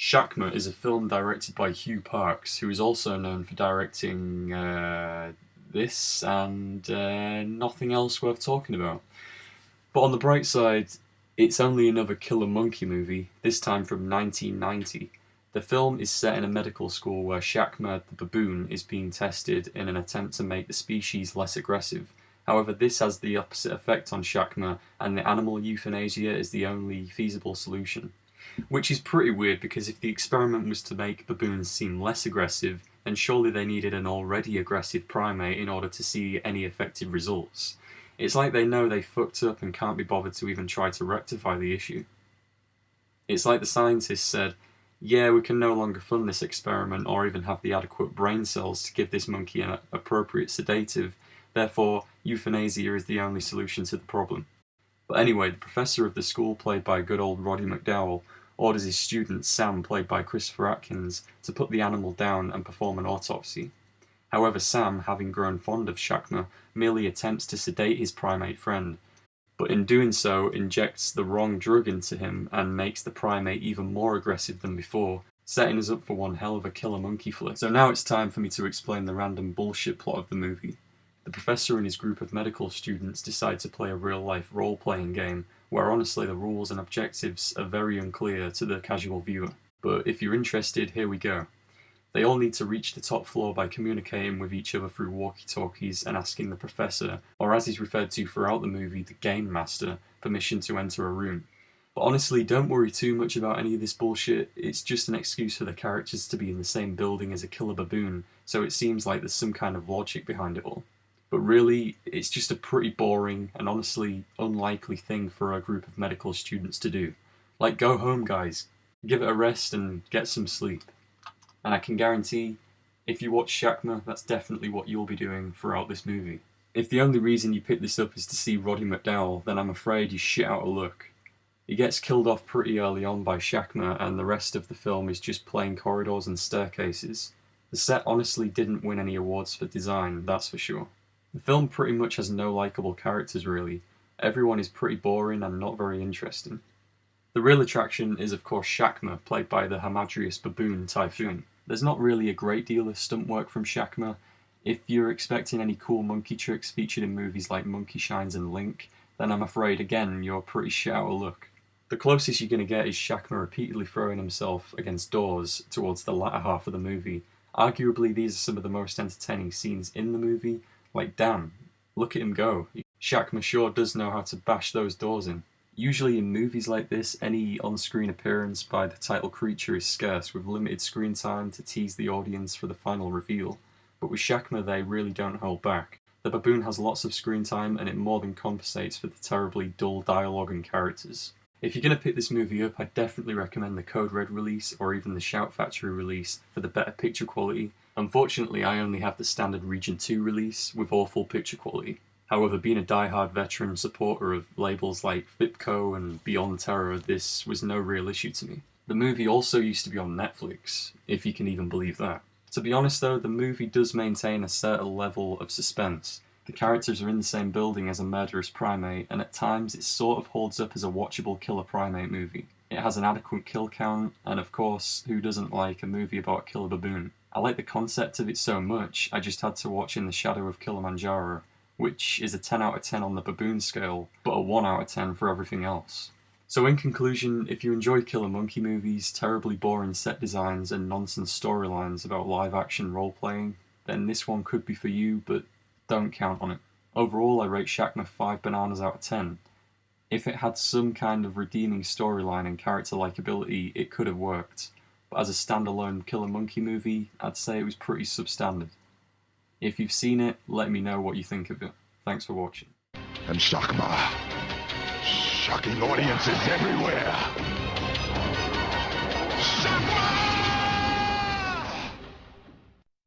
Shakma is a film directed by Hugh Parks, who is also known for directing this and nothing else worth talking about. But on the bright side, it's only another killer monkey movie, this time from 1990. The film is set in a medical school where Shakma the baboon is being tested in an attempt to make the species less aggressive. However, this has the opposite effect on Shakma, and the animal euthanasia is the only feasible solution. Which is pretty weird, because if the experiment was to make baboons seem less aggressive, then surely they needed an already aggressive primate in order to see any effective results. It's like they know they fucked up and can't be bothered to even try to rectify the issue. It's like the scientists said, yeah, we can no longer fund this experiment or even have the adequate brain cells to give this monkey an appropriate sedative, therefore euthanasia is the only solution to the problem. But anyway, the professor of the school, played by good old Roddy Mcdowall, orders his student, Sam, played by Christopher Atkins, to put the animal down and perform an autopsy. However, Sam, having grown fond of Shakma, merely attempts to sedate his primate friend, but in doing so injects the wrong drug into him and makes the primate even more aggressive than before, setting us up for one hell of a killer monkey flick. So now it's time for me to explain the random bullshit plot of the movie. The professor and his group of medical students decide to play a real-life role-playing game, where honestly the rules and objectives are very unclear to the casual viewer. But if you're interested, here we go. They all need to reach the top floor by communicating with each other through walkie-talkies and asking the professor, or as he's referred to throughout the movie, the game master, permission to enter a room. But honestly, don't worry too much about any of this bullshit. It's just an excuse for the characters to be in the same building as a killer baboon, so it seems like there's some kind of logic behind it all. But really, it's just a pretty boring and honestly unlikely thing for a group of medical students to do. Like, go home, guys. Give it a rest and get some sleep. And I can guarantee, if you watch Shakma, that's definitely what you'll be doing throughout this movie. If the only reason you picked this up is to see Roddy Mcdowall, then I'm afraid you're shit out of luck. He gets killed off pretty early on by Shakma, and the rest of the film is just plain corridors and staircases. The set honestly didn't win any awards for design, that's for sure. The film pretty much has no likeable characters really. Everyone is pretty boring and not very interesting. The real attraction is of course Shakma, played by the hamadryas baboon Typhoon. There's not really a great deal of stunt work from Shakma. If you're expecting any cool monkey tricks featured in movies like Monkey Shines and Link, then I'm afraid again you're pretty shit out of luck. The closest you're going to get is Shakma repeatedly throwing himself against doors towards the latter half of the movie. Arguably these are some of the most entertaining scenes in the movie. Like, damn, look at him go. Shakma sure does know how to bash those doors in. Usually in movies like this, any on-screen appearance by the title creature is scarce, with limited screen time to tease the audience for the final reveal. But with Shakma they really don't hold back. The baboon has lots of screen time and it more than compensates for the terribly dull dialogue and characters. If you're going to pick this movie up, I'd definitely recommend the Code Red release or even the Shout Factory release for the better picture quality. Unfortunately, I only have the standard Region 2 release with awful picture quality. However, being a die-hard veteran supporter of labels like Vipco and Beyond Terror, this was no real issue to me. The movie also used to be on Netflix, if you can even believe that. To be honest though, the movie does maintain a certain level of suspense. The characters are in the same building as a murderous primate, and at times it sort of holds up as a watchable killer primate movie. It has an adequate kill count, and of course, who doesn't like a movie about a killer baboon? I like the concept of it so much, I just had to watch In the Shadow of Kilimanjaro, which is a 10 out of 10 on the baboon scale, but a 1 out of 10 for everything else. So in conclusion, if you enjoy killer monkey movies, terribly boring set designs, and nonsense storylines about live-action role-playing, then this one could be for you, but don't count on it. Overall, I rate Shakma 5 bananas out of 10. If it had some kind of redeeming storyline and character likability, it could have worked. But as a standalone killer monkey movie, I'd say it was pretty substandard. If you've seen it, let me know what you think of it. Thanks for watching. And Shakma, shocking audiences everywhere.